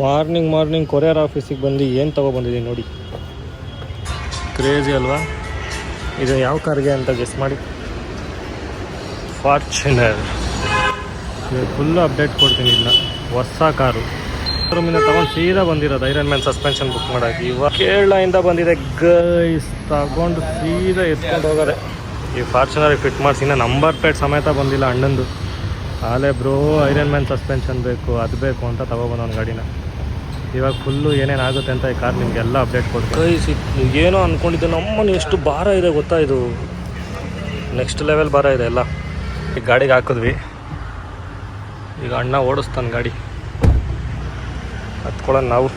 Morning courier ಆಫೀಸಿಗೆ ಬಂದು ಏನು ತೊಗೊಬಂದಿದ್ದೀನಿ ನೋಡಿ. ಕ್ರೇಜಿ ಅಲ್ವಾ? ಇದು ಯಾವ ಕಾರ್ಗೆ ಅಂತ ಗೆಸ್ ಮಾಡಿ. ಫಾರ್ಚುನರ್. ಫುಲ್ಲು ಅಪ್ಡೇಟ್ ಕೊಡ್ತೀನಿ. ಇಲ್ಲ ಹೊಸ ಕಾರು ರೂಮಿಂದ ತೊಗೊಂಡು ಸೀದಾ ಬಂದಿರೋದು ಐರನ್ ಮ್ಯಾನ್ ಸಸ್ಪೆನ್ಷನ್ ಬುಕ್ ಮಾಡೋಕ್ಕೆ. ಇವಾಗ ಕೇರಳದಿಂದ ಬಂದಿದೆ ಗೈಸ್. ತಗೊಂಡು ಸೀದಾ ಎತ್ಕೊಂಡು ಹೋಗೋದೆ. ಈ ಫಾರ್ಚುನರಿಗೆ ಫಿಟ್ ಮಾಡಿಸಿ ಇನ್ನು ನಂಬರ್ ಪ್ಲೇಟ್ ಸಮೇತ ಬಂದಿಲ್ಲ ಅಣ್ಣಂದು. ಆಲೇ ಬ್ರೋ ಐರನ್ ಮ್ಯಾನ್ ಸಸ್ಪೆನ್ಷನ್ ಬೇಕು ಅದು ಬೇಕು ಅಂತ ತೊಗೊಬಂದು ಒಂದು ಗಾಡಿನ. ಇವಾಗ ಫುಲ್ಲು ಏನೇನಾಗುತ್ತೆ ಅಂತ ಈ ಕಾರ್ ನಿಮಗೆಲ್ಲ ಅಪ್ಡೇಟ್ ಕೊಡ್ತೀನಿ ಗೈಸ್. ಏನೋ ಅಂದ್ಕೊಂಡಿದ್ದೆ, ನಮ್ಮನ್ನು ಎಷ್ಟು ಭಾರ ಇದೆ ಗೊತ್ತಾ, ಇದು ನೆಕ್ಸ್ಟ್ ಲೆವೆಲ್ ಭಾರ ಇದೆ ಎಲ್ಲ. ಈ ಗಾಡಿಗೆ ಹಾಕಿದ್ವಿ, ಈಗ ಅಣ್ಣ ಓಡಿಸ್ತಾನೆ ಗಾಡಿ, ಹತ್ಕೊಳ್ಳೋಣ ನಾವು.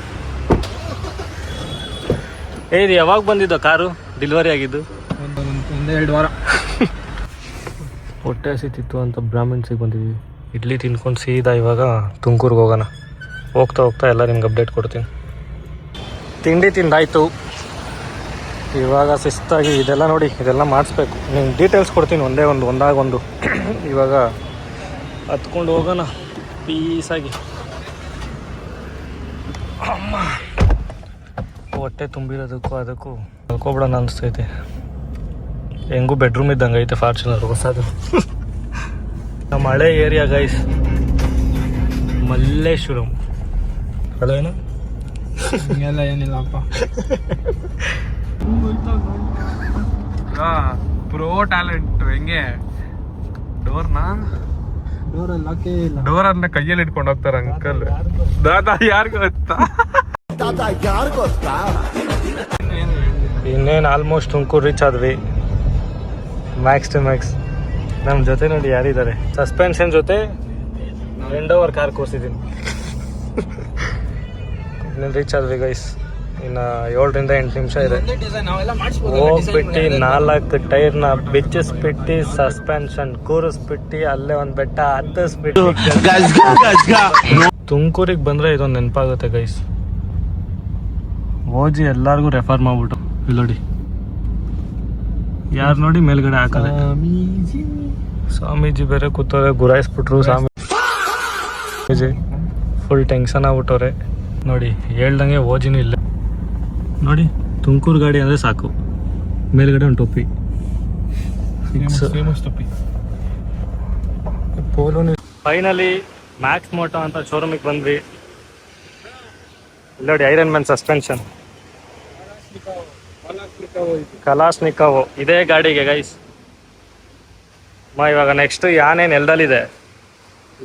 ಇದು ಯಾವಾಗ ಬಂದಿದ್ದು ಕಾರು ಡೆಲಿವರಿ ಆಗಿದ್ದು? 1-2 ವಾರ. ಹೊಟ್ಟೆ ಹಸಿತಿತ್ತು ಅಂತ ಬ್ರಾಹ್ಮಿಣ್ಸಿಗೆ ಬಂದಿದ್ವಿ. ಇಡ್ಲಿ ತಿನ್ಕೊಂಡು ಸೀದಾ ಇವಾಗ ತುಮಕೂರಿಗೆ ಹೋಗೋಣ. ಹೋಗ್ತಾ ಎಲ್ಲ ನಿಮ್ಗೆ ಅಪ್ಡೇಟ್ ಕೊಡ್ತೀನಿ. ತಿಂಡಿ ತಿಂದಾಯಿತು, ಇವಾಗ ಶಿಸ್ತಾಗಿ ಇದೆಲ್ಲ ನೋಡಿ, ಇದೆಲ್ಲ ಮಾಡಿಸ್ಬೇಕು. ನಿಮ್ಗೆ ಡೀಟೇಲ್ಸ್ ಕೊಡ್ತೀನಿ ಒಂದಾಗೊಂದು. ಇವಾಗ ಹತ್ಕೊಂಡು ಹೋಗೋಣ ಪೀಸಾಗಿ. ಅಮ್ಮ ಹೊಟ್ಟೆ ತುಂಬಿರೋದಕ್ಕೂ ಅದಕ್ಕೂ ಮಲ್ಕೊಬಿಡೋಣ ಅನಿಸ್ತೈತೆ. ಹೆಂಗೂ ಬೆಡ್ರೂಮ್ ಇದ್ದಂಗೆ ಐತೆ ಫಾರ್ಚುನರ್ ಹೊಸದು. ನಮ್ಮ ಹಳೆ ಏರಿಯಾ ಗೈಸ್, ಮಲ್ಲೇಶ್ವರಂ. ಹಳೇನು ಎಲ್ಲ ಏನಿಲ್ಲಪ್ಪ. Pro talent. ಹೆಂಗೆ ಡೋರನ್ನ ಕೈಯಲ್ಲಿ ಇಟ್ಕೊಂಡು ಹೋಗ್ತಾರ ಅಂಕಲ್. ದಾದಾ ಯಾರಿಗೂ ಗೊತ್ತಾ? ಇನ್ನೇನು ಆಲ್ಮೋಸ್ಟ್ ತುಮಕೂರು ರೀಚ್ ಆದ್ವಿ. Max to max. ನಮ್ಮ ಜೊತೆ ನೋಡಿ ಯಾರಿದ್ದಾರೆ, ಸಸ್ಪೆನ್ಷನ್ ಜೊತೆ ಎಂಡೋವರ್ ಕಾರ್ ಕೂರಿಸಿದ್ದೀನಿ. ಇನ್ನೇನು ರೀಚ್ ಆದ್ವಿ ಗೈಸ್. ಇನ್ನು 7-8 ನಿಮಿಷ ಇದೆ. ಹೋಗ್ಬಿಟ್ಟು 4 ಟೈರ್ನ ಬಿಚ್ಚಿಸ್ಬಿಟ್ಟು ಸಸ್ಪೆನ್ಷನ್ ಕೂರಿಸ್ಬಿಟ್ಟು ಅಲ್ಲೇ ಒಂದು ಬೆಟ್ಟ ಹತ್ತಿಸ್ಬಿಟ್ಟು ತುಮಕೂರಿಗೆ ಬಂದರೆ ಇದೊಂದು ನೆನಪಾಗುತ್ತೆ ಗೈಸ್. ಓಜಿ ಎಲ್ಲರಿಗೂ ರೆಫರ್ ಮಾಡ್ಬಿಟ್ಟು ಇಲ್ಲಿ ನೋಡಿ, ಯಾರು ನೋಡಿ ಮೇಲ್ಗಡೆ ಹಾಕದೆ ಸ್ವಾಮೀಜಿ ಬೇರೆ ಕೂತವ್ರೆ, ಗುರಾಯಿಸ್ಬಿಟ್ರು ಸ್ವಾಮೀಜಿ. ಫುಲ್ ಟೆನ್ಷನ್ ಆಗ್ಬಿಟ್ಟವ್ರೆ ನೋಡಿ. ಹೇಳ್ದಂಗೆ ಓಜಿನೂ ಇಲ್ಲ ನೋಡಿ. ತುಮಕೂರು ಗಾಡಿ ಅಂದರೆ ಸಾಕು, ಮೇಲ್ಗಡೆ ಒಂದು ಟೊಪ್ಪಿ ಟೊಪ್ಪಿ. ಪೋಲೋನು. ಫೈನಲಿ ಮ್ಯಾಕ್ಸ್ ಮೋಟೋ ಅಂತ ಶೋರೂಮಿಗೆ ಬಂದ್ವಿ. ಇಲ್ಲಿ ನೋಡಿ ಐರನ್ ಮ್ಯಾನ್ ಸಸ್ಪೆನ್ಷನ್ ಕಲಾಸ್ನಿಕೋವ್ ಇದೇ ಗಾಡಿಗೆ ಗೈಸ್. ಇವಾಗ ನೆಕ್ಸ್ಟ್ ಯಾನೇ ನೆಲದಲ್ಲಿದೆ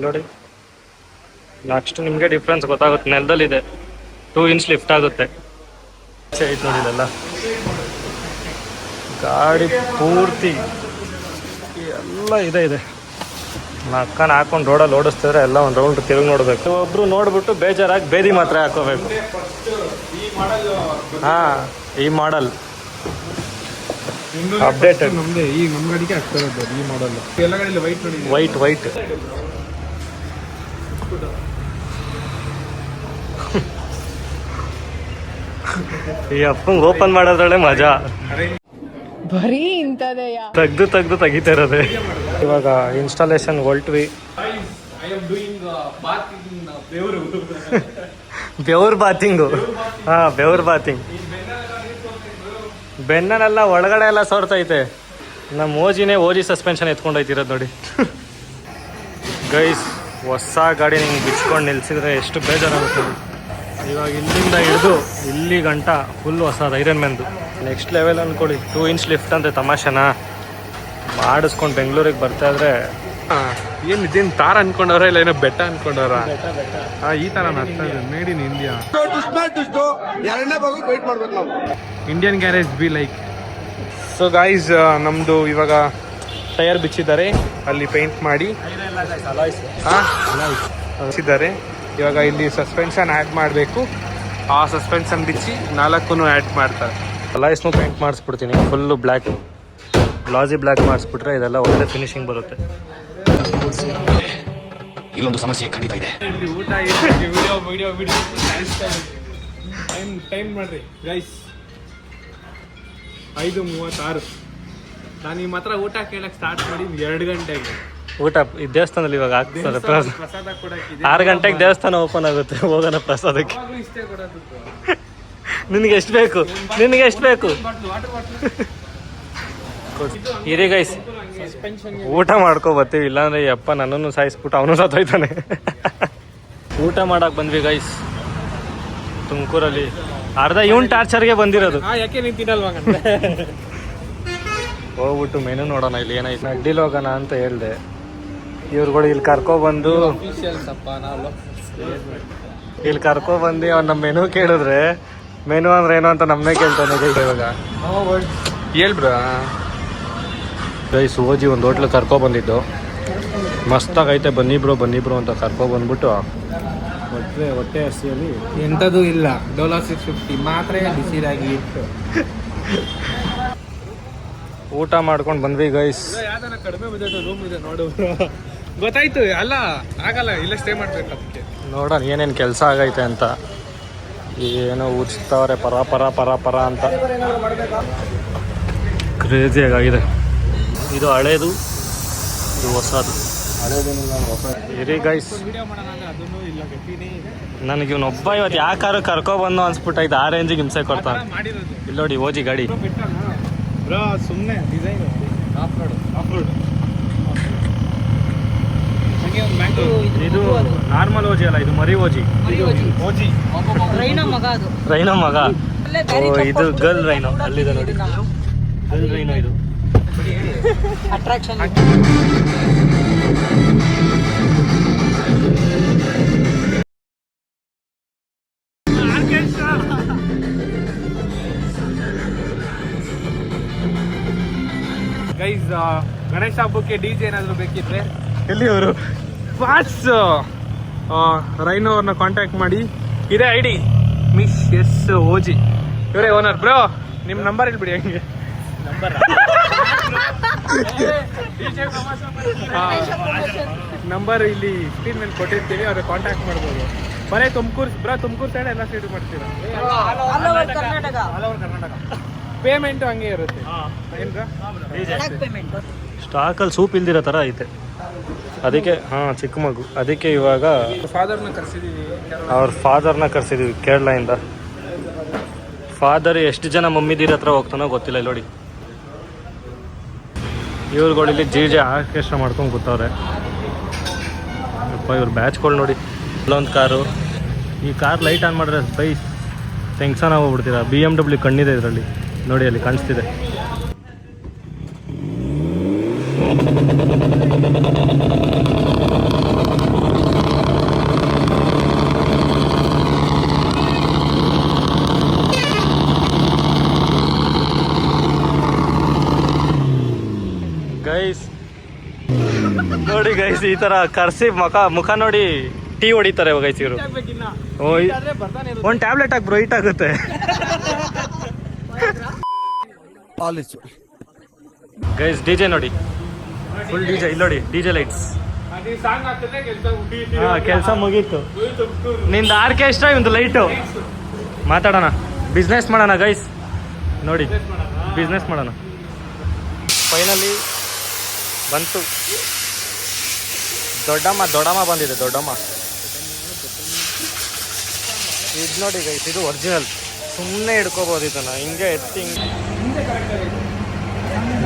ನೋಡಿ. ನೆಕ್ಸ್ಟ್ ನಿಮಗೆ ಡಿಫ್ರೆನ್ಸ್ ಗೊತ್ತಾಗುತ್ತೆ. ನೆಲದಲ್ಲಿದೆ 2 ಇಂಚ್ ಲಿಫ್ಟ್ ಆಗುತ್ತೆ. ಐತೆ ನೋಡಿ ಇದೆಲ್ಲ ಗಾಡಿ ಪೂರ್ತಿ ಎಲ್ಲ ಇದೆ. ಅಕ್ಕನ ಹಾಕೊಂಡು ರೋಡಲ್ಲಿ ಓಡಿಸ್ತಿದ್ರೆ ಎಲ್ಲ ಒಂದು ರೌಂಡ್ ತಿರುಗಿ ನೋಡಬೇಕು. ಒಬ್ರು ನೋಡ್ಬಿಟ್ಟು ಬೇಜಾರಾಗಿ ಬೇದಿ ಮಾತ್ರ ಹಾಕೋಬೇಕು. ಹಾಂ, ಈ ಮಾಡಲ್ ಅಪ್ಡೇಟೆಡ್. ನಮ್ಮದೇ ಈಗ ನಮ್ಮ ಗಾಡಿಗೆ ಆಗ್ತಾ ಇರೋದು ಈ ಮಾಡಲ್. ಎಲ್ಲ ಗಾಡಿಯಲ್ಲಿ ವೈಟ್ ನೋಡಿ, ವೈಟ್ ಈ ಅಪ್ಪಂಗೆ ಓಪನ್ ಮಾಡೋದ್ರಲ್ಲೇ ಮಜಾ. ಬರೀ ಇಂಥದೆಯಾ ತೆಗ್ದು ತೆಗಿತಾ ಇರೋದೆ. ಇವಾಗ ಇನ್ಸ್ಟಾಲೇಷನ್ ಹೊಲ್ಟ್ವಿ. ಬೆವ್ರು ಬಾತಿಂಗು. ಹಾಂ, ಬೆವ್ರು ಬಾತಿಂಗ್. ಬೆನ್ನನೆಲ್ಲ ಒಳಗಡೆ ಎಲ್ಲ ಸೋರ್ತೈತೆ. ನಮ್ಮ ಓಜಿ ಸಸ್ಪೆನ್ಷನ್ ಎತ್ಕೊಂಡೋಯ್ತಿರೋದು ನೋಡಿ ಗೈಸ್. ಹೊಸ ಗಾಡಿ ನಿಮ್ಗೆ ಬಿಚ್ಕೊಂಡು ನಿಲ್ಸಿದ್ರೆ ಎಷ್ಟು ಬೇಜಾರಾಗುತ್ತೆ. ಇವಾಗ ಇಲ್ಲಿಂದ ಹಿಡಿದು ಇಲ್ಲಿ ಗಂಟ ಫುಲ್ ಹೊಸದು ಐರನ್ ಮ್ಯಾನ್ದು. ನೆಕ್ಸ್ಟ್ ಲೆವೆಲ್ ಅಂದ್ಕೊಳ್ಳಿ. 2 ಇಂಚ್ ಲಿಫ್ಟ್ ಅಂತೆ ತಮಾಷೆನ ಮಾಡಿಸ್ಕೊಂಡು ಬೆಂಗಳೂರಿಗೆ ಬರ್ತಾಯಿದ್ರೆ. ಏನು ಇದೇನು ತಾರ ಅನ್ಕೊಂಡವ್ರ ಇಲ್ಲ ಏನೋ ಬೆಟ್ಟ ಅನ್ಕೊಂಡವ್ರ? ಈ ತರ made in India. Indian garage be like. So guys, ನಮ್ಮದು ಇವಾಗ ಟೈರ್ ಬಿಚ್ಚಿದ್ದಾರೆ, ಅಲ್ಲಿ ಪೇಂಟ್ ಮಾಡಿ ಬಿಚ್ಚಿದ್ದಾರೆ. ಇವಾಗ ಇಲ್ಲಿ ಸಸ್ಪೆನ್ಷನ್ ಆ್ಯಡ್ ಮಾಡಬೇಕು. ಆ ಸಸ್ಪೆನ್ಷನ್ ಬಿಚ್ಚಿ 4 ಆ್ಯಡ್ ಮಾಡ್ತಾರೆ. ಅಲಾಯ್ಸ್ನೂ ಪೇಂಟ್ ಮಾಡಿಸ್ಬಿಡ್ತೀನಿ ಫುಲ್ಲು ಬ್ಲ್ಯಾಕ್, ಗ್ಲಾಸಿ ಬ್ಲ್ಯಾಕ್ ಮಾಡಿಸ್ಬಿಟ್ರೆ ಇದೆಲ್ಲ ಒಳ್ಳೆ ಫಿನಿಶಿಂಗ್ ಬರುತ್ತೆ. ಇಲ್ಲೊಂದು ಸಮಸ್ಯೆ ಖಂಡಿತ ಇದೆ. ಊಟ ವಿಡಿಯೋ ಟೈಮ್ ಮಾಡ್ರಿ ಗೈಸ್. 5:36. ನಾನು ನಿಮ್ಮ ಹತ್ರ ಊಟ ಕೇಳಕ್ಕೆ ಸ್ಟಾರ್ಟ್ ಮಾಡಿ 2 ಗಂಟೆಗೆ. ಊಟ ಈ ದೇವಸ್ಥಾನದಲ್ಲಿ ಇವಾಗ ಆಗ್ತಾರೆ ಪ್ರಸಾದ ಕೊಡಕ್ಕೆ 6 ಗಂಟೆಗೆ ದೇವಸ್ಥಾನ ಓಪನ್ ಆಗುತ್ತೆ, ಹೋಗೋಣ ಪ್ರಸಾದಕ್ಕೆ. ಇಷ್ಟೇ ಕೊಡೋದು. ನಿನಗೆ ಎಷ್ಟು ಬೇಕು, ನಿನಗೆ ಎಷ್ಟು ಬೇಕು ಇರಿ ಗೈಸ್, ಊಟ ಮಾಡ್ಕೊ ಬರ್ತೀವಿ. ಇಲ್ಲಾಂದ್ರೆ ಯಪ್ಪ ನನ್ನನ್ನು ಸಾಯಿಸ್ಬಿಟ್ಟು ಅವನು ಸತ್ತೋಯ್ತಾನೆ. ಊಟ ಮಾಡಕ್ ಬಂದ್ವಿ ಗೈಸ್ ತುಮಕೂರಲ್ಲಿ. ಅರ್ಧ ಇವನ್ ಟಾರ್ಚರ್ಗೆ ಬಂದಿರೋದು. ಯಾಕೆ ನೀನ್ ತಿನ್ನಲ್ವಾ? ಹೋಗ್ಬಿಟ್ಟು ಮೆನು ನೋಡೋಣ ಇಲ್ಲಿ ಏನಾಯ್ತು. ಅಡ್ಡಿಲ್ ಹೋಗೋಣ ಅಂತ ಹೇಳ್ದೆ, ಇವ್ರುಗಳು ಇಲ್ಲಿ ಕರ್ಕೊಬಂದು ಇಲ್ಲಿ ಕರ್ಕೊಬಂದು ಅವ್ನು ನಮ್ಮ ಮೆನು ಕೇಳಿದ್ರೆ ಮೆನು ಅಂದ್ರೆ ಏನೋ ಅಂತ ನಮ್ಮನ್ನೇ ಕೇಳ್ತಾನೆ ಇವಾಗ. ಹೇಳ್ಬ್ರ ಗೈಸ್ ಓಜಿ ಒಂದು ಹೋಟ್ಲು ಕರ್ಕೊಬಂದಿದ್ದು, ಮಸ್ತಾಗೈತೆ ಬನ್ನಿ ಬ್ರೋ ಅಂತ ಕರ್ಕೊಬಂದ್ಬಿಟ್ಟು ಹೊಟ್ಟೆ ಹಸಿಯಲ್ಲಿ ಎಂಥದ್ದು ಇಲ್ಲ. ಡೋಲೋ 650 ಮಾತ್ರ ಬಿಸಿರಾಗಿ ಇಟ್ಟು ಊಟ ಮಾಡ್ಕೊಂಡು ಬಂದ್ವಿ ಗೈಸ್. ಯಾವ್ದಾರ ಕಡಿಮೆ ಬಜೆಟ್ ರೂಮ್ ಇದೆ ನೋಡು. ಗೊತ್ತಾಯ್ತು, ಅಲ್ಲ ಆಗಲ್ಲ, ಇಲ್ಲ ಸ್ಟೇ ಮಾಡ್ಬೇಕು ಅದಕ್ಕೆ. ನೋಡೋಣ ಏನೇನು ಕೆಲಸ ಆಗೈತೆ ಅಂತ. ಏನೋ ಉಚ್ತವ್ರೆ ಪರ ಅಂತ, ಕ್ರೇಜಿಯಾಗಿದೆ. ಇದು ಹಳೇದು, ಇದು ಹೊಸದು. ಇರಿ ಗೈಸ್, ನನಗೆ ಇವನೊಬ್ಬ ಇವತ್ತು ಯಾಕಾರು ಕರ್ಕೊಬಂದು ಅನ್ಸ್ಬಿಟ್ಟೈತೆ. ಆ ರೇಂಜಿಗೆ ಹಿಂಸೆ ಕೊಡ್ತಾನೆ. ಇಲ್ಲಿ ನೋಡಿ ಓಜಿ ಗಾಡಿ ಸುಮ್ಮನೆ ಡಿಸೈನ್ ಆಫ್ ರೋಡ್. ಇದು ನಾರ್ಮಲ್ ಓಜಿ ಅಲ್ಲ, ಇದು ಮರಿ ಓಜಿ. ಓಜಿ ರೈನ ಮಗ ಅದು. ರೈನೋ ಮಗ. ಓ ಇದು ಗರ್ಲ್ ರೈನೋ, ಅಲ್ಲಿದೆ ನೋಡಿ ಗರ್ಲ್ ರೈನೋ. ಇದು ಅಟ್ರಾಕ್ಷನ್. ಗೈಸ್, ಗಣೇಶ ಹಬ್ಬಕ್ಕೆ ಡಿಜೆ ಏನಾದ್ರು ಬೇಕಿದ್ರೆ ಎಲ್ಲಿ ಅವರು ಫಾಸ್ ರೈನೋ ಅವ್ರನ್ನ ಕಾಂಟ್ಯಾಕ್ಟ್ ಮಾಡಿ. ಇದೇ ಐಡಿ ಮಿಸ್ ಎಸ್ ಓಜಿ, ಇವರೇ ಓನರ್. ಬ್ರೋ ನಿಮ್ಮ ನಂಬರ್ ಹೇಳ್ಬಿಡಿ. ಹಂಗೆ ನಂಬರ್ ಇಲ್ಲಿ ಸ್ಕ್ರೀನ್ ಮೇಲೆ ಕೊಟ್ಟಿರ್ತೀವಿ, ಅವ್ರಿಗೆ ಕಾಂಟ್ಯಾಕ್ಟ್ ಮಾಡ್ಬೋದು. ಬರೀ ತುಮಕೂರು ಸೈಡ್ ಎಲ್ಲ ಸೈಡ್ ಮಾಡ್ತೀರಾ? Karnataka. All over Karnataka. Payment ಹಂಗೆ ಇರುತ್ತೆ. ಸ್ಟಾಕಲ್ಲಿ ಸೂಪ್ ಇಲ್ದಿರೋ ಥರ ಐತೆ. ಅದಕ್ಕೆ ಚಿಕ್ಕ ಮಗು, ಅದಕ್ಕೆ ಇವಾಗ ಫಾದರ್ನ ಕರ್ಸಿದೀವಿ. ಅವ್ರ ಫಾದರ್ನ ಕರ್ಸಿದೀವಿ ಕೇರಳದಿಂದ. ಫಾದರ್ ಎಷ್ಟು ಜನ ಮಮ್ಮಿದಿರ ಹತ್ರ ಹೋಗ್ತಾನೋ ಗೊತ್ತಿಲ್ಲ. ಇಲ್ಲಿ ನೋಡಿ ಇವ್ರುಗಳು ಇಲ್ಲಿ ಜೆ ಆರ್ಕೆಸ್ಟ್ರಾ ಮಾಡ್ಕೊಂಡು ಕೂತವ್ರೆ. ಅಪ್ಪ ಇವ್ರ ಬ್ಯಾಚ್ಗಳು ನೋಡಿ. ಇಲ್ಲೊಂದು ಕಾರು, ಈ ಕಾರ್ ಲೈಟ್ ಆನ್ ಮಾಡಿದ್ರೆ ಬೈ ಟೆನ್ಷನ್ ಆಗೋಗ್ಬಿಡ್ತೀರಾ. BMW ಕಣ್ಣಿದೆ ಇದರಲ್ಲಿ ನೋಡಿ, ಅಲ್ಲಿ ಕಾಣಿಸ್ತಿದೆ. ಗೈಸ್ ನೋಡಿ ಗೈಸ್, ಈ ತರ ಕರ್ಸಿ ಮುಖ ನೋಡಿ ಟೀ ಹೊಡಿತಾರೆ ಗೈಸ್ ಇವರು. ಒಂದು ಟ್ಯಾಬ್ಲೆಟ್ ಹಾಕಿ ಬ್ರೋ, ಹೀಟ್ ಆಗುತ್ತೆ. ಗೈಸ್ ಡಿಜೆ ನೋಡಿ, ಫುಲ್ ಡಿಜೆ. ಇಲ್ಲಿ ನೋಡಿ ಡಿಜೆ ಲೈಟ್ಸ್. ಕೆಲಸ ಮುಗೀತು. ನಿಂದು ಆರ್ಕೆಸ್ಟ್ರಾ, ಒಂದು ಲೈಟು. ಮಾತಾಡೋಣ, ಬಿಸ್ನೆಸ್ ಮಾಡೋಣ ಗೈಸ್. ನೋಡಿ ಬಿಸ್ನೆಸ್ ಮಾಡೋಣ. ಫೈನಲಿ ಬಂತು. ದೊಡ್ಡಮ್ಮ ಬಂದಿದೆ. ದೊಡ್ಡಮ್ಮ ಇದು ನೋಡಿ ಗೈಸ್, ಇದು ಒರಿಜಿನಲ್. ಸುಮ್ಮನೆ ಹಿಡ್ಕೋಬೋದು ಇದನ್ನು, ಹಿಂಗೆ ಎತ್ತಿ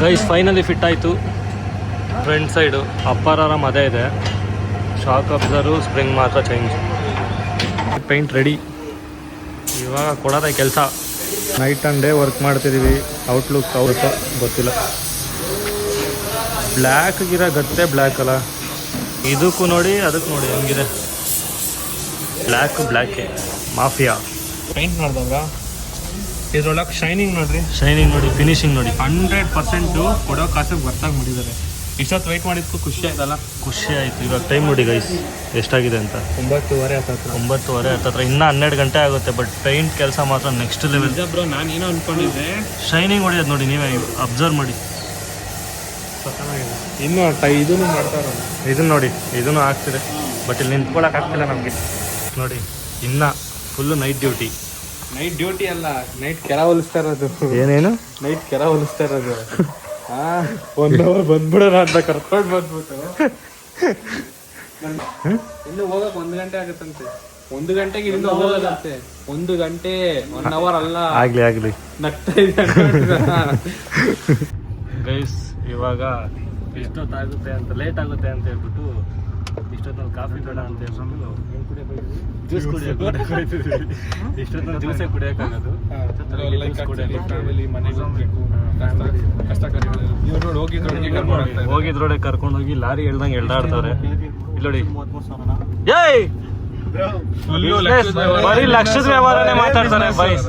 ಗೈಸ್. ಫೈನಲಿ ಫಿಟ್ ಆಯಿತು. ಫ್ರಂಟ್ ಸೈಡು ಅಪ್ಪರ್ ಆರಾಮ್ ಅದೇ ಇದೆ. ಶಾಕ್ ಅಬ್ಸರು, ಸ್ಪ್ರಿಂಗ್ ಮಾತ್ರ ಚೇಂಜ್. Paint ready. ಇವಾಗ ಕೊಡೋದೇ ಕೆಲಸ. ನೈಟ್ ಆ್ಯಂಡ್ ಡೇ ವರ್ಕ್ ಮಾಡ್ತಿದ್ದೀವಿ. ಔಟ್ಲುಕ್ ಆಗುತ್ತೋ ಗೊತ್ತಿಲ್ಲ. ಬ್ಲ್ಯಾಕ್ಗಿರೋ ಗತ್ತೆ ಬ್ಲ್ಯಾಕ್ ಅಲ್ಲ. ಇದಕ್ಕೂ ನೋಡಿ, ಅದಕ್ಕೆ ನೋಡಿ ಹಂಗಿದೆ. ಬ್ಲ್ಯಾಕೆ ಮಾಫಿಯಾ ಪೇಂಟ್ ಮಾಡಿದವ್ರ. ಇದ್ರೊಳಗೆ ಶೈನಿಂಗ್ ನೋಡ್ರಿ, ಶೈನಿಂಗ್ ನೋಡಿ, ಫಿನಿಶಿಂಗ್ ನೋಡಿ. 100% ಕೊಡೋ ಕಾಸಿಗೆ ಬರ್ತಾಗಿ ಮಾಡಿದ್ದಾರೆ. ಇಷ್ಟೊತ್ತು ವೆಯ್ಟ್ ಮಾಡಿದ್ಕು ಖುಷಿ ಆಯ್ತಲ್ಲ? ಖುಷಿ ಆಯಿತು. ಇವಾಗ ಟೈಮ್ ನೋಡಿ ಗೈಸ್ ಎಷ್ಟಾಗಿದೆ ಅಂತ. 9:30 ಹತ್ತತ್ರ. ಇನ್ನೂ 12 ಗಂಟೆ ಆಗುತ್ತೆ. ಬಟ್ ಪೇಂಟ್ ಕೆಲಸ ಮಾತ್ರ ನೆಕ್ಸ್ಟ್ ಲೆವೆಲ್. ಬ್ರೋ ನಾನು ಏನೋ ಅಂದ್ಕೊಂಡಿದ್ದೆ, ಶೈನಿಂಗ್ ಹೊಡೆಯೋದು ನೋಡಿ, ನೀವೇ ಅಬ್ಸರ್ವ್ ಮಾಡಿ. ಇನ್ನೂ ಇದನ್ನು ಮಾಡ್ತಾರೆ. ಇದನ್ನು ನೋಡಿ, ಇದನ್ನು ಆಗ್ತಿದೆ. ಬಟ್ ಇಲ್ಲಿ ನಿಂತ್ಕೊಳ್ಳೋಕೆ ಆಗ್ತಿಲ್ಲ ನಮಗೆ. ನೋಡಿ ಇನ್ನು full night duty. Night duty ಅಲ್ಲ, ನೈಟ್ ಕೆರ ಹೊಲಿಸ್ತಾ ಇರೋದು. ಏನೇನು ನೈಟ್ ಕೆರ ಹೊಲಿಸ್ತಾ ಇರೋದು. 1 ಅವರ್ ಬಂದ್ಬಿಡೋಣ ಅಂತ ಕರ್ಕೊಂಡು ಬಂದ್ಬಿಟ್ಟು ಇನ್ನು ಹೋಗಕ್ 1 ಗಂಟೆ ಆಗುತ್ತಂತೆ. 1 ಗಂಟೆಗೆ ಇಲ್ಲಿಂದ ಹೋಗೋದಂತೆ. 1 ಗಂಟೆ 1 ಅವರ್ ಅಲ್ಲ. ಆಗ್ಲಿ ನಗ್ತಾ ಇದೆ ಗೈಸ್. ಇವಾಗ ಇಷ್ಟೊತ್ತಾಗುತ್ತೆ ಅಂತ, ಲೇಟ್ ಆಗುತ್ತೆ ಅಂತ ಹೇಳ್ಬಿಟ್ಟು ಇಷ್ಟೊತ್ತಲ್ಲಿ ಕಾಫಿ ಬೇಡ ಅಂತ ಹೇಳ್ಬಿಟ್ಟು ಜ್ಯೂಸ್ ಇಷ್ಟೊತ್ತಲ್ಲಿ ಜ್ಯೂಸೇ ಕುಡಿಯೋಕ್ಕಾಗೋದು. ಹೋಗಿದ್ರೋಡೆ ಕರ್ಕೊಂಡೋಗಿ ಲಾರಿ ಎಳ್ದಂಗೆ ಎಳ್ದಾಡ್ತಾರೆ. ಇಲ್ಲೋಡಿ, ಏಯ್ ಬರೀ ಲಕ್ಷದ ವ್ಯವಹಾರನೇ ಮಾತಾಡ್ತಾರೆ ಬೈಸ್.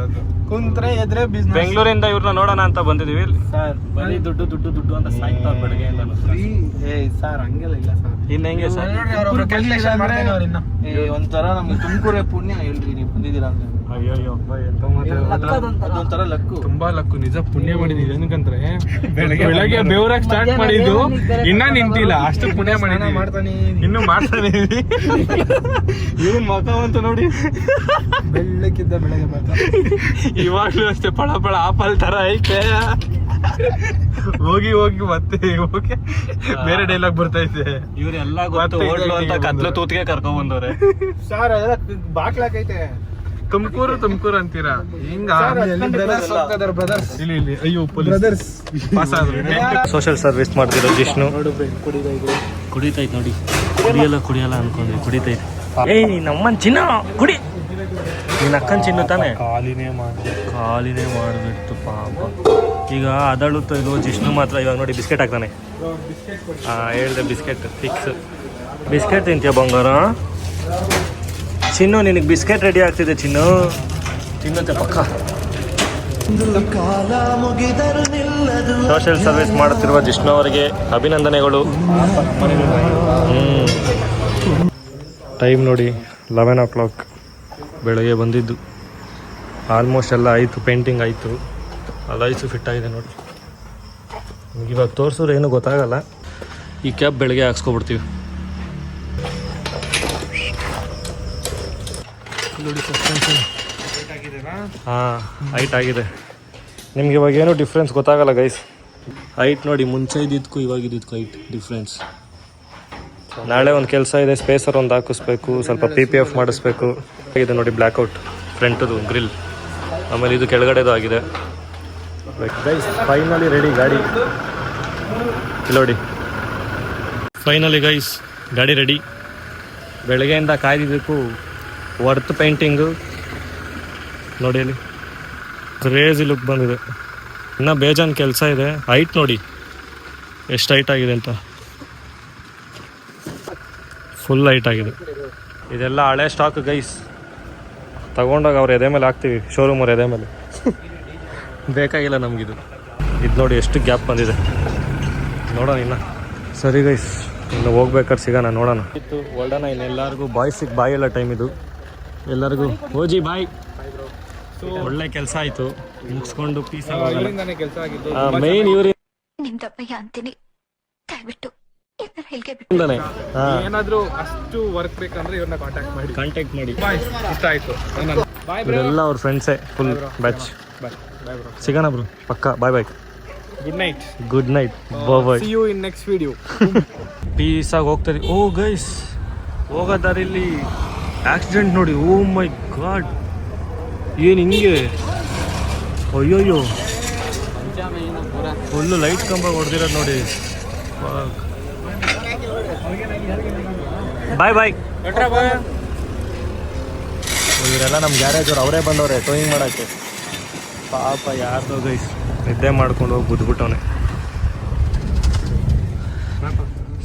ಕುಂತ್ರೆ ಎದ್ರೆ ಬಿಸ್ನೆಸ್. ಬೆಂಗಳೂರಿಂದ ಇವ್ರನ್ನ ನೋಡೋಣ ಅಂತ ಬಂದಿದೀವಿ. ಬರೀ ದುಡ್ಡು ಅಂತ ಸಾಯ್ತಾ ಬೆಳಗ್ಗೆಯಿಂದ. ಸರ್ ಹಂಗೆಲ್ಲ ಇಲ್ಲ ಸರ್. ಇನ್ನು ಹೆಂಗೆ ಸರ್? ಒಂಥರ ನಮ್ಗೆ ತುಮಕೂರೇ ಪುಣ್ಯ ಹೇಳ್ರಿ ನೀವು ಬಂದಿದ್ದೀರಾ ಅಂದ್ರೆ. ಅಯ್ಯೋ ಅದೊಂಥರ ಲಕ್ಕು, ತುಂಬಾ ಲಕ್ಕು. ನಿಜ ಪುಣ್ಯ ಮಾಡಿದೀವಿ. ಏನಕ್ಕಂದ್ರೆ ಬೆಳಗ್ಗೆ ಬೆವರಾಗ ಸ್ಟಾರ್ಟ್ ಮಾಡಿದ್ದು ಇನ್ನ ನಿಂತಿಲ್ಲ, ಅಷ್ಟು ಪುಣ್ಯ ಮಾಡಿದೀವಿ. ಇನ್ನು ಮಾಡ್ತಾನೆ ಇವ್ನ ಮಖವಂತ ನೋಡಿ, ಬೆಳ್ಳಕ್ಕಿದ್ದ ಬೆಳಗ್ಗೆ ಮಾಡ್ತಾನೆ. ಇವಾಗ್ಲೂ ಅಷ್ಟೇ ಪಳ ಪಳ ಆಪಲ್ ತರ ಐತೆ. ಹೋಗಿ ಮತ್ತೆ ಹೋಗಿ ಬೇರೆ ಡೈಲಾಗ್ ಬರ್ತೈತೆ. ಇವ್ರೆಲ್ಲ ಗೊತ್ತು ಹೋಟ್ಲು ಅಂತ ಕತ್ಲು ತೂತ್ಗೆ ಕರ್ಕೊಂಡ್ ಬಂದವ್ರೆ. ಸರ್ ಅದೆಲ್ಲ ಬಾಕ್ಲಾಕೈತೆ. ತುಮಕೂರು ಅಂತೀರಾ? ಹಿಂಗ ಇಲ್ಲಿ ಅಯ್ಯೋ ಬ್ರದರ್ಸ್ ಪಾಸ್ ಆದ್ರು. ಸೋಷಿಯಲ್ ಸರ್ವಿಸ್ ಮಾಡ್ತಿರೋ ಜಿಷ್ಣು ಕುಡಿತೈತ್ ನೋಡಿ. ಕುಡಿಯಲ್ಲ ಅನ್ಕೊಂಡ್ರಿ, ಕುಡಿತೈತೆ. ಏಯ್ ನಮ್ಮನ್ ಚಿನ್ನ ಕುಡಿ. ನಿನ್ನ ಅಕ್ಕನ್ ಚಿನ್ನು ತಾನೆ? ಕಾಲಿನೇ ಮಾಡ್ಬಿಡ್ತು ಪಾಪ. ಈಗ ಅದಳುತ್ತೋ ಇಲ್ವೋ ಜಿಷ್ಣು ಮಾತ್ರ ಇವಾಗ ನೋಡಿ ಬಿಸ್ಕೆಟ್ ಹಾಕ್ತಾನೆ. ಹೇಳ್ದೆ ಬಿಸ್ಕೆಟ್ ಫಿಕ್ಸ್. ಬಿಸ್ಕೆಟ್ ತಿಂತೀಯ ಬಂಗಾರ? ಚಿನ್ನು ನಿನಗೆ ಬಿಸ್ಕೆಟ್ ರೆಡಿ ಆಗ್ತಿದೆ. ತಿನ್ನುತ್ತೆ ಪಕ್ಕ. ಸೋಷಿಯಲ್ ಸರ್ವಿಸ್ ಮಾಡುತ್ತಿರುವ ಜಿಷ್ಣು ಅವರಿಗೆ ಅಭಿನಂದನೆಗಳು. ಟೈಮ್ ನೋಡಿ 11 o'clock ಬೆಳಗ್ಗೆ ಬಂದಿದ್ದು. ಆಲ್ಮೋಸ್ಟ್ ಎಲ್ಲ ಆಯಿತು, ಪೇಂಟಿಂಗ್ ಆಯಿತು, ಅಲ್ಲಿ ಐಸು ಫಿಟ್ ಆಗಿದೆ ನೋಡಿ. ನಿಮ್ಗೆ ಇವಾಗ ತೋರಿಸಿದ್ರೆ ಏನೂ ಗೊತ್ತಾಗಲ್ಲ. ಈ ಕ್ಯಾಪ್ ಬೆಳಗ್ಗೆ ಹಾಕ್ಸ್ಕೊಬಿಡ್ತೀವಿ. ಹಾಂ ಹೈಟ್ ಆಗಿದೆ. ನಿಮ್ಗೆ ಇವಾಗ ಏನೂ ಡಿಫ್ರೆನ್ಸ್ ಗೊತ್ತಾಗಲ್ಲ ಗೈಸ್. ಹೈಟ್ ನೋಡಿ, ಮುಂಚೆ ಇದ್ದಿದ್ದಕ್ಕೂ ಇವಾಗಿದ್ದಕ್ಕೂ ಹೈಟ್ ಡಿಫ್ರೆನ್ಸ್. ನಾಳೆ ಒಂದು ಕೆಲಸ ಇದೆ, ಸ್ಪೇಸರ್ ಒಂದು ಹಾಕಿಸ್ಬೇಕು, ಸ್ವಲ್ಪ PPF ಮಾಡಿಸ್ಬೇಕು. ಇದೆ ನೋಡಿ ಬ್ಲ್ಯಾಕ್ಔಟ್ ಫ್ರಂಟದು ಗ್ರಿಲ್, ಆಮೇಲೆ ಇದು ಕೆಳಗಡೆದು ಆಗಿದೆ ಗೈಸ್. ಫೈನಲಿ ರೆಡಿ ಗಾಡಿ. ನೋಡಿ ಫೈನಲಿ ಗೈಸ್ ಗಾಡಿ ರೆಡಿ. ಬೆಳಗ್ಗೆಯಿಂದ ಕಾಯ್ದಿದ್ದಕ್ಕೂ ವರ್ತ್ ಪೇಂಟಿಂಗು ನೋಡಿ, ಅಲ್ಲಿ ಕ್ರೇಜಿ ಲುಕ್ ಬಂದಿದೆ. ಇನ್ನೂ ಬೇಜಾನ್ ಕೆಲಸ ಇದೆ. ಹೈಟ್ ನೋಡಿ ಎಷ್ಟು ಹೈಟ್ ಆಗಿದೆ ಅಂತ, ಫುಲ್ ಹೈಟ್ ಆಗಿದೆ. ಇದೆಲ್ಲ ಹಳೆ ಸ್ಟಾಕ್ ಗೈಸ್. ತಗೊಂಡೋಗಿ ಅವ್ರ ಎದೆ ಮೇಲೆ ಹಾಕ್ತೀವಿ, ಶೋರೂಮ್ ಅವ್ರ ಎದೆ ಮೇಲೆ. ಬೇಕಾಗಿಲ್ಲ ನಮಗಿದು. ಇದು ನೋಡಿ ಎಷ್ಟು ಗ್ಯಾಪ್ ಬಂದಿದೆ, ನೋಡೋಣ ಇನ್ನು. ಸರಿ ಗೈಸ್, ಇನ್ನು ಹೋಗ್ಬೇಕಾದ್ರೆ ಸಿಗೋಣ, ನೋಡೋಣ. ಇತ್ತು ಹೊರಡೋಣ. ಇನ್ನು ಎಲ್ಲರಿಗೂ ಬಾಯ್ಸಿಗೆ ಬಾಯ್ ಎಲ್ಲ ಟೈಮ್ ಇದು. ಎಲ್ಲರಿಗೂ ಹೋಜಿ ಬಾಯ್. ಒಳ್ಳೆ ಕೆಲಸ ಆಯಿತು, ಮುಗಿಸ್ಕೊಂಡು ಪೀಸ್ ಮೇನ್ ಇವ್ರಿ ನಿಮ್ದಪ್ಪಯ್ಯ ಅಂತೀನಿ. ದಯವಿಟ್ಟು ಏನಾದ್ರೂ ಅಷ್ಟು ವರ್ಕ್ ಬೇಕಂದ್ರೆ ಇವ್ರನ್ನ ಕಾಂಟ್ಯಾಕ್ಟ್ ಮಾಡಿ. ಇಷ್ಟ ಆಯ್ತು. ಇವರೆಲ್ಲ ಅವ್ರ ಫ್ರೆಂಡ್ಸೇ, ಫುಲ್ ಬ್ಯಾಚ್. ಸಿಗೋಣ ಬ್ರೋ, ಪಕ್ಕ. Bye. Good night. Bye. See you in next video. ಪೀಸಾಗಿ ಹೋಗ್ತದೆ. ಓ ಗೈಸ್, ಹೋಗೋ ದಾರಿಲಿ ಆಕ್ಸಿಡೆಂಟ್ ನೋಡಿ. ಓ ಮೈ ಗಾಡ್, ಏನು ಹಿಂಗೆ? ಅಯ್ಯೋಯ್ಯೋ, ಫುಲ್ಲು ಲೈಟ್ ಕಂಬ ಹೊಡೆದಿರೋದು ನೋಡಿ. ಬಾಯ್. ಇವರೆಲ್ಲ ನಮ್ಮ ಗ್ಯಾರೇಜ್ ಅವ್ರು, ಅವರೇ ಬಂದವ್ರೆ ಟೋಯಿಂಗ್ ಮಾಡೋಕ್ಕೆ. ಪಾಪ ಯಾರ್ದೋ ಗೈಸ್ ನಿದ್ದೆ ಮಾಡ್ಕೊಂಡು ಹೋಗಿ ಬಿದ್ದುಬಿಟ್ಟವನೆ.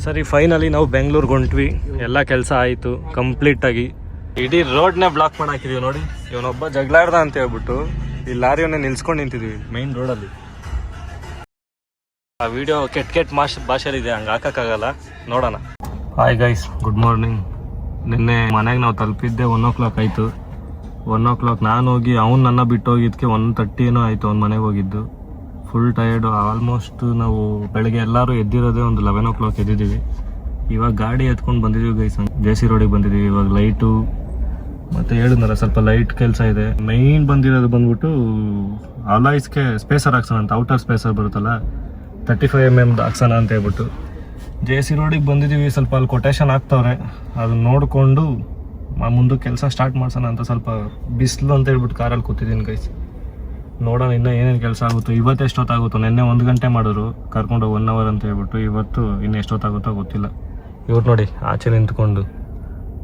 ಸರಿ, ಫೈನಲಿ ನಾವು ಬೆಂಗಳೂರಿಗೆ ಹೊಂಟ್ವಿ. ಎಲ್ಲ ಕೆಲಸ ಆಯಿತು ಕಂಪ್ಲೀಟಾಗಿ. ಇಡೀ ರೋಡ್ನೇ ಬ್ಲಾಕ್ ಮಾಡಿ ಹಾಕಿದೀವಿ ನೋಡಿ. ಇವನೊಬ್ಬ ಜಗಳಾಡ್ದ ಅಂತ ಹೇಳ್ಬಿಟ್ಟು ಈ ಲಾರಿಯನ್ನೇ ನಿಲ್ಸ್ಕೊಂಡು ನಿಂತಿದ್ದೀವಿ ಮೈನ್ ರೋಡಲ್ಲಿ. ಆ ವಿಡಿಯೋ ಕೆಟ್ಟ ಭಾಷೆಲಿದೆ, ಹಂಗೆ ಹಾಕೋಕ್ಕಾಗಲ್ಲ. ನೋಡೋಣ. Hi guys, good morning. ನಿನ್ನೆ ಮನೆಗೆ ನಾವು ತಲುಪಿದ್ದೆ 1 o'clock ಆಯಿತು. 1 o'clock ನಾನು ಹೋಗಿ ಅವ್ನು ನನ್ನ ಬಿಟ್ಟು ಹೋಗಿದ್ದಕ್ಕೆ 1:30 ಏನೋ ಆಯಿತು ಅವ್ನು ಮನೆಗೆ ಹೋಗಿದ್ದು. Full tired. ಆಲ್ಮೋಸ್ಟ್ ನಾವು ಬೆಳಗ್ಗೆ ಎಲ್ಲರೂ ಎದ್ದಿರೋದೇ ಒಂದು 11 o'clock ಎದ್ದಿದ್ದೀವಿ. ಇವಾಗ ಗಾಡಿ ಎತ್ಕೊಂಡು ಬಂದಿದ್ದೀವಿ ಗೈಸ್, JC ರೋಡಿಗೆ ಬಂದಿದ್ದೀವಿ. ಇವಾಗ ಲೈಟು ಮತ್ತು ಹೇಳಿದ್ನಲ್ಲ ಸ್ವಲ್ಪ ಲೈಟ್ ಕೆಲಸ ಇದೆ. ಮೈನ್ ಬಂದಿರೋದು ಬಂದ್ಬಿಟ್ಟು ಅಲಾಯ್ಸ್ಗೆ ಸ್ಪೇಸರ್ ಹಾಕ್ಸೋಣ ಅಂತ. ಔಟರ್ ಸ್ಪೇಸರ್ ಬರುತ್ತಲ್ಲ, 35mm ಹಾಕ್ಸೋಣ ಅಂತ ಹೇಳ್ಬಿಟ್ಟು ಜೆ ಸಿ ರೋಡಿಗೆ ಬಂದಿದ್ದೀವಿ. ಸ್ವಲ್ಪ ಅಲ್ಲಿ ಕೊಟೇಶನ್ ಹಾಕ್ತವ್ರೆ, ಅದನ್ನ ನೋಡಿಕೊಂಡು ಮುಂದಕ್ಕೆ ಕೆಲಸ ಸ್ಟಾರ್ಟ್ ಮಾಡ್ಸೋಣ ಅಂತ. ಸ್ವಲ್ಪ ಬಿಸಿಲು ಅಂತ ಹೇಳ್ಬಿಟ್ಟು ಕಾರಲ್ಲಿ ಕೂತಿದ್ದೀನಿ ಗೈಸ್. ನೋಡೋಣ ಇನ್ನೂ ಏನೇನು ಕೆಲಸ ಆಗುತ್ತೋ. ಇವತ್ತು ಎಷ್ಟೊತ್ತಾಗುತ್ತೋ, ನಿನ್ನೆ 1 ಗಂಟೆ ಮಾಡಿದ್ರು ಕರ್ಕೊಂಡು 1 hour ಅಂತ ಹೇಳ್ಬಿಟ್ಟು. ಇವತ್ತು ಇನ್ನು ಎಷ್ಟೊತ್ತಾಗುತ್ತೋ ಗೊತ್ತಿಲ್ಲ. ಇವ್ರು ನೋಡಿ ಆಚೆ ನಿಂತ್ಕೊಂಡು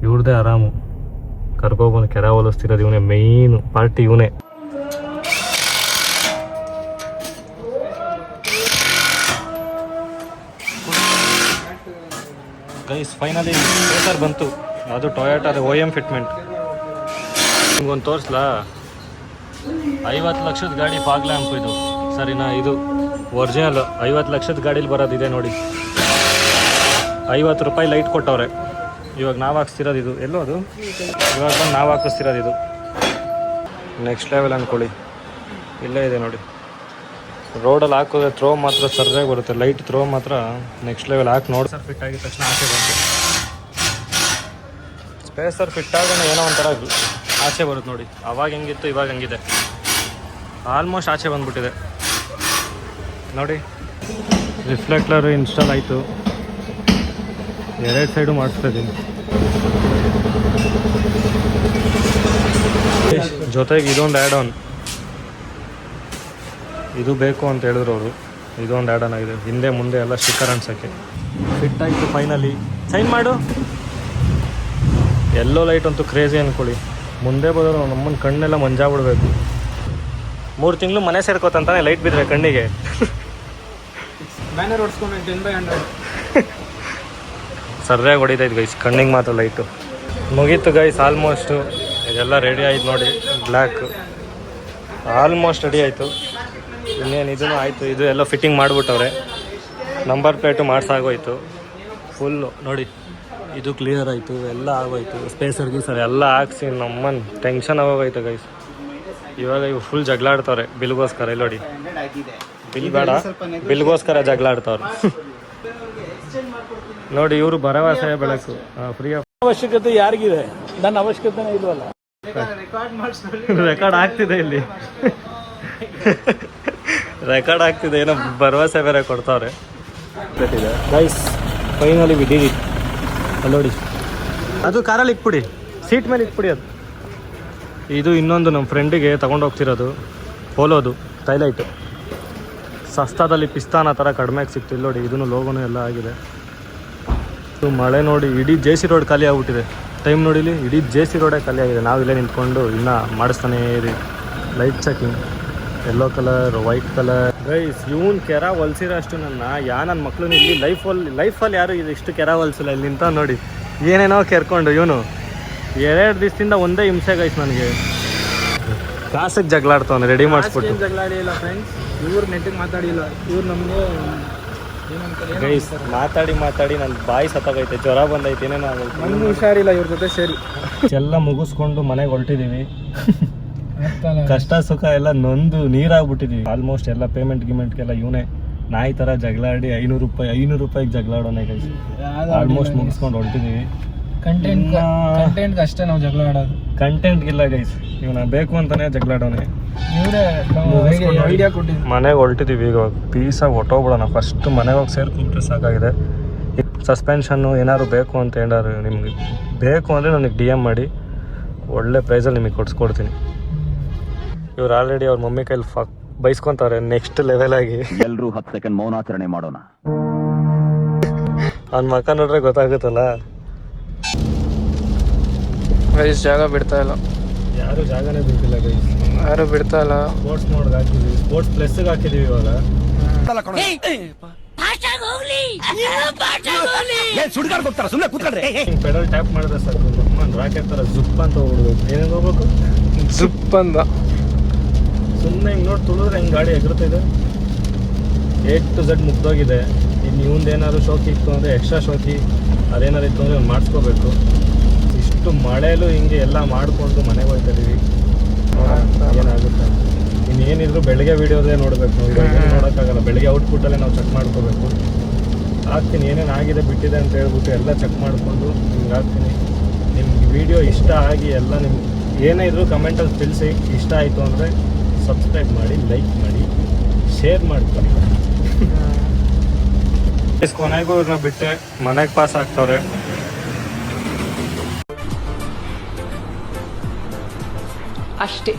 ಇವ್ರದ್ದೇ ಆರಾಮು ಕರ್ಕೊಬಂದು ಕೆರೆ ಹೋಲಿಸ್ತಿರೋದು ಇವನೇ, ಮೇಯ್ನು ಪಾರ್ಟಿ ಇವನೇ. ಗೈಸ್ ಫೈನಲಿ ಪೇಸರ್ ಬಂತು, ಅದು ಟೊಯೋಟಾದ OM ಫಿಟ್ಮೆಂಟ್. ನಿಮ್ಗೊಂದು ತೋರಿಸ್ಲಾ, 50 ಲಕ್ಷದ ಗಾಡಿ ಫಾಗ್ ಲ್ಯಾಂಪ್ ಇದು, ಸರಿನಾ? ಇದು ಒರಿಜಿನಲ್ 50 ಲಕ್ಷದ ಗಾಡೀಲಿ ಬರೋದಿದೆ ನೋಡಿ. 50 ರೂಪಾಯಿ ಲೈಟ್ ಕೊಟ್ಟವ್ರೆ. ಇವಾಗ ನಾವು ಹಾಕ್ಸ್ತಿರೋದು ಇದು, ಎಲ್ಲೋ ಅದು ಇವಾಗ ಬಂದು ನಾವು ಹಾಕಿಸ್ತಿರೋದು ಇದು. ನೆಕ್ಸ್ಟ್ ಲೆವೆಲ್ ಅಂದ್ಕೊಳ್ಳಿ, ಇಲ್ಲೇ ಇದೆ ನೋಡಿ. ರೋಡಲ್ಲಿ ಹಾಕೋದ್ರೆ ಥ್ರೋ ಮಾತ್ರ ಸರ್ಯಾಗಿ ಬರುತ್ತೆ, ಲೈಟ್ ಥ್ರೋ ಮಾತ್ರ ನೆಕ್ಸ್ಟ್ ಲೆವೆಲ್. ಹಾಕಿ ನೋಡಿ ಸರ್ ಫಿಟ್ ಆಗಿದ ತಕ್ಷಣ ಆಚೆ ಬಂತು. ಸ್ಪೇಸರ್ ಫಿಟ್ ಆಗೋಣ ಏನೋ ಒಂಥರ ಆಚೆ ಬರುತ್ತೆ ನೋಡಿ. ಅವಾಗ ಹೆಂಗಿತ್ತು ಇವಾಗ ಹಂಗಿದೆ, ಆಲ್ಮೋಸ್ಟ್ ಆಚೆ ಬಂದ್ಬಿಟ್ಟಿದೆ ನೋಡಿ. ರಿಫ್ಲೆಕ್ಟರ್ ಇನ್ಸ್ಟಾಲ್ ಆಯಿತು, 2 ಸೈಡು ಮಾಡಿಸ್ತಾ ಇದ್ದೀನಿ. ಜೊತೆಗೆ ಇದೊಂದು ಆ್ಯಡ್ ಆನ್, ಇದು ಬೇಕು ಅಂತ ಹೇಳಿದ್ರು ಅವರು. ಇದೊಂದು ಆ್ಯಡ್ ಆನ್ ಆಗಿದೆ, ಹಿಂದೆ ಮುಂದೆ ಎಲ್ಲ ಸ್ಟಿಕ್ಕರ್ ಅನ್ಸೋಕ್ಕೆ. ಫಿಟ್ ಆಯಿತು ಫೈನಲಿ. ಸೈನ್ ಮಾಡು. ಎಲ್ಲೋ ಲೈಟ್ ಅಂತೂ ಕ್ರೇಜಿ ಅಂದ್ಕೊಳ್ಳಿ. ಮುಂದೆ ಬರೋರು ನಮ್ಮನ್ನ ಕಣ್ಣೆಲ್ಲ ಮಂಜಾಗ್ಬಿಡ್ಬೇಕು. 3 ತಿಂಗಳು ಮನೆ ಸೇರ್ಕೋತಂತಾನೆ ಲೈಟ್ ಬಿದ್ದರೆ ಕಣ್ಣಿಗೆ. ಬ್ಯಾನರ್ ಹೊಡ್ಸ್ಕೊಂಡು 10/100 ಸರ್ಯಾಗಿ ಹೊಡಿತೈತೆ ಗೈಸ್, ಕಣ್ಣಿಗೆ ಮಾತ್ರ ಲೈಟು. ಮುಗೀತು ಗೈಸ್ ಆಲ್ಮೋಸ್ಟು. ಇದೆಲ್ಲ ರೆಡಿ ಆಯ್ತು ನೋಡಿ. ಬ್ಲ್ಯಾಕ್ ಆಲ್ಮೋಸ್ಟ್ ರೆಡಿ ಆಯಿತು. ಇನ್ನೇನು ಇದೂ ಆಯಿತು. ಇದು ಎಲ್ಲ ಫಿಟ್ಟಿಂಗ್ ಮಾಡಿಬಿಟ್ಟವ್ರೆ. ನಂಬರ್ ಪ್ಲೇಟು ಮಾಡ್ಸಾಗೋಯ್ತು ಫುಲ್ಲು ನೋಡಿ. ಇದು ಕ್ಲಿಯರ್ ಆಯಿತು, ಎಲ್ಲ ಆಗೋಯ್ತು. ಸ್ಪೇಸರ್ ಗೀಸರ್ ಎಲ್ಲ ಹಾಕ್ಸಿ ನಮ್ಮನ್ನು ಟೆನ್ಷನ್ ಆಗೋಗೈತೆ ಗೈಸ್. ಇವಾಗ ಇವು ಫುಲ್ ಜಗಳಾಡ್ತವ್ರೆ ಬಿಲ್ಗೋಸ್ಕರ. ಇಲ್ಲಿ ನೋಡಿ, ಬಿಲ್ ಬೇಡ, ಬಿಲ್ಗೋಸ್ಕರ ಜಗಳಾಡ್ತವ್ರೆ ನೋಡಿ. ಇವರು ಭರವಸೆ ಬೆಳಕು ಫ್ರೀ ಆಫ್. ಅವಶ್ಯಕತೆ ಯಾರಿಗಿದೆ? ನನ್ನ ಅವಶ್ಯಕತೆನೇ ಇಲ್ವಲ್ಲ. ರೆಕಾರ್ಡ್ ಆಗ್ತಿದೆ ಇಲ್ಲಿ, ರೆಕಾರ್ಡ್ ಆಗ್ತಿದೆ. ಏನೋ ಭರವಸೆ ಬೇರೆ ಕೊಡ್ತಾವ್ರೆ ಗೈಸ್. ಫೈನಲಿ ಬಿದ್ದೀವಿ ಅಲ್ಲಿ ನೋಡಿ. ಅದು ಕಾರಲ್ಲಿ ಇಟ್ಬಿಡಿ, ಸೀಟ್ ಮೇಲೆ ಇಟ್ಬಿಡಿ. ಅದು ಇದು ಇನ್ನೊಂದು ನಮ್ಮ ಫ್ರೆಂಡಿಗೆ ತೊಗೊಂಡು ಹೋಗ್ತಿರೋದು ಪೋಲೋದು ಟೈಲೈಟು. ಸಸ್ತಾದಲ್ಲಿ ಪಿಸ್ತಾನ ಥರ ಕಡಿಮೆಗೆ ಸಿಕ್ತು. ಇಲ್ಲಿ ನೋಡಿ, ಇದನ್ನು ಲೋಗೋನು ಎಲ್ಲ ಆಗಿದೆ. ಮಳೆ ನೋಡಿ, ಇಡೀ ಜೆ ಸಿ ರೋಡ್ ಖಾಲಿ ಆಗ್ಬಿಟ್ಟಿದೆ. ಟೈಮ್ ನೋಡಿಲಿ, ಇಡೀ ಜೆ ಸಿ ರೋಡೇ ಖಾಲಿ ಆಗಿದೆ. ನಾವಿಲ್ಲೇ ನಿಂತ್ಕೊಂಡು ಇನ್ನೂ ಮಾಡಿಸ್ತಾನೇ ಇರಿ. Light checking, yellow colour, white colour. Guys ಇವನು ಕೆರ ಹೊಲ್ಸಿರೋ ಅಷ್ಟು ನನ್ನ ಮಕ್ಕಳು ಇಲ್ಲಿ ಲೈಫಲ್ಲಿ ಯಾರು ಇಷ್ಟು ಕೆರ ಹೊಲ್ಸಿಲ್ಲ. ಇಲ್ಲಿ ನಿಂತ ನೋಡಿ ಏನೇನೋ ಕೆರ್ಕೊಂಡು. ಇವನು 2 ದಿವಸದಿಂದ ಒಂದೇ ಹಿಂಸೆ ಗೈಸ್ ನನಗೆ. ಕ್ಲಾಸಿಗೆ ಜಗಳಾಡ್ತಾವನೆ ರೆಡಿ ಮಾಡಿಸ್ಬಿಟ್ಟು. ಜಗಳಾಡಿಲ್ಲ ಫ್ರೆಂಡ್ಸ್, ಇವ್ರು ನೆಟ್ಟಿಗೆ ಮಾತಾಡಿಲ್ಲ. ಇವ್ರು ನಮಗೆ ಗೈಸ್ ಮಾತಾಡಿ ನನ್ನ ಬಾಯಿ ಸತ್ತಾಗೈತೆ, ಜ್ವರ ಬಂದೈತೆ, ಏನೇನೋ ಆಗೈತೆ. ನಮ್ಗೆ ಹುಷಾರಿಲ್ಲ ಇವ್ರ ಜೊತೆ ಸೇರಿ. ಎಲ್ಲ ಮುಗಿಸ್ಕೊಂಡು ಮನೆಗೆ ಹೊರಟಿದ್ದೀವಿ. ಕಷ್ಟ ಸುಖ ಎಲ್ಲ ನೊಂದು ನೀರಾಗ್ಬಿಟ್ಟಿದ್ದೀವಿ. ಆಲ್ಮೋಸ್ಟ್ ಎಲ್ಲ ಪೇಮೆಂಟ್ಗೆಲ್ಲ ಇವನೇ ನಾಯಿ ಥರ ಜಗಳಾಡಿ 500 ರೂಪಾಯಿಗೆ ಜಗಳಾಡೋನೆ ಗೈಸ್. ಆಲ್ಮೋಸ್ಟ್ ಮುಗಿಸ್ಕೊಂಡು ಹೊರಟಿದ್ದೀವಿ. ಕಂಟೆಂಟ್ ಅಷ್ಟೇ ನಾವು ಜಗಳ ಆಡೋದು, ಕಂಟೆಂಟ್ಗಿಲ್ಲ ಗೈಸ್. ಇವನ ಬೇಕು ಅಂತಾನೆ ಜಗಳಾಡೋನೆ. ಐಡಿಯಾ ಕೊಟ್ಟಿದ್ದು ಮನೆಗೆ ಹೊರಟಿದ್ದೀವಿ. ಈಗ ಪೀಸಾಗಿ ಹೊಟ್ಟೋಗ್ಬಿಡೋಣ. ಫಸ್ಟ್ ಮನೆಗೆ ಹೋಗಿ ಸೇರ್ಕೊಂಡ್ರೆ ಸಾಕಾಗಿದೆ. ಸಸ್ಪೆನ್ಷನ್ನು ಏನಾದ್ರು ಬೇಕು ಅಂತ ಏನಾದ್ರು ನಿಮ್ಗೆ ಬೇಕು ಅಂದರೆ ನನಗೆ DM ಮಾಡಿ, ಒಳ್ಳೆ ಪ್ರೈಸಲ್ಲಿ ನಿಮಗೆ ಕೊಡಿಸ್ಕೊಡ್ತೀನಿ. ಇವ್ರು ಆಲ್ರೆಡಿ ಅವ್ರ ಮಮ್ಮಿ ಕೈಲಿ ಬೈಸ್ಕೊತಾರೆ ನೆಕ್ಸ್ಟ್ ಲೆವೆಲ್ ಆಗಿ. ಎಲ್ಲರೂ 10 ಸೆಕೆಂಡ್ ಮೌನಾಚರಣೆ ಮಾಡೋಣ. ಅವ್ನ ಮಕ್ಕ ನೋಡ್ರೆ ಗೊತ್ತಾಗುತ್ತಲ್ಲ. ಗೈಸ್ ಜಾಗ ಬಿಡ್ತಾ ಇಲ್ಲ, ಯಾರು ಜಾಗನೇ ಬಿಡ್ತಿಲ್ಲ ಗೈಸ್, ಯಾರು ಬಿಡ್ತಾ ಇಲ್ಲ. ಸ್ಪೋರ್ಟ್ಸ್ ಮೋಡ್ಗೆ ಹಾಕಿದ್ವಿ, ಸ್ಪೋರ್ಟ್ಸ್ ಪ್ಲಸ್ಗೆ ಹಾಕಿದ್ದೀವಿ ಇವಾಗ. ಪೆಡಲ್ ಟ್ಯಾಪ್ ಮಾಡಿದ್ರೆ ಸಾಕು, ರಾಕೆಟ್ ಥರ ಜುಪ್ ಅಂತ ಹೋಗ್ಬಿಡ್ಬೇಕು. ಏನೇನು ಹೋಗ್ಬೇಕು? ಜುಪ್ ಅಂದ. ಸುಮ್ಮನೆ ಹಿಂಗೆ ನೋಡಿ ತುಳಿದ್ರೆ ಹಿಂಗೆ ಗಾಡಿ ಎಗರುತ್ತಿದೆ. A to Z ಮುಗ್ದೋಗಿದೆ. ಇನ್ನು ಇವಂದೇನಾದ್ರು ಶೋಕಿ ಇತ್ತು ಅಂದರೆ ಎಕ್ಸ್ಟ್ರಾ ಶೋಕಿ ಅದೇನಾರು ಇತ್ತು ಅಂದರೆ ಮಾಡಿಸ್ಕೋಬೇಕು. ಇಷ್ಟು ಮಳೆಯಲ್ಲೂ ಹಿಂಗೆ ಎಲ್ಲ ಮಾಡಿಕೊಂಡು ಮನೆಗೆ ಹೋಗ್ತಾ ಇದೀವಿ. ಏನಾಗುತ್ತೆ ಇನ್ನೇನಿದ್ರು ಬೆಳಗ್ಗೆ ವೀಡಿಯೋದೇ ನೋಡಬೇಕು ನಾವು. ಇವಾಗ ನೋಡೋಕ್ಕಾಗಲ್ಲ, ಬೆಳಗ್ಗೆ ಔಟ್ಪುಟ್ಟಲ್ಲೇ ನಾವು ಚೆಕ್ ಮಾಡ್ಕೋಬೇಕು. ಹಾಕ್ತೀನಿ ಏನೇನು ಆಗಿದೆ ಬಿಟ್ಟಿದೆ ಅಂತ ಹೇಳ್ಬಿಟ್ಟು ಎಲ್ಲ ಚೆಕ್ ಮಾಡಿಕೊಂಡು ನಿಮ್ಗೆ ಹಾಕ್ತೀನಿ. ನಿಮ್ಗೆ ವಿಡಿಯೋ ಇಷ್ಟ ಆಗಿ ಎಲ್ಲ ನಿಮ್ಗೆ ಏನೇ ಇದ್ರೂ ಕಮೆಂಟಲ್ಲಿ ತಿಳಿಸಿ. ಇಷ್ಟ ಆಯಿತು ಅಂದರೆ ಸಬ್ಸ್ಕ್ರೈಬ್ ಮಾಡಿ, ಲೈಕ್ ಮಾಡಿ, ಶೇರ್ ಮಾಡ್ಕೊಳ್ಳಿ. ಕೊನೆಗೂ ಇವ್ರನ್ನ ಬಿಟ್ಟೆ ಮನೆಗೆ ಪಾಸ್ ಆಗ್ತವ್ರೆ. ಅಷ್ಟೇ.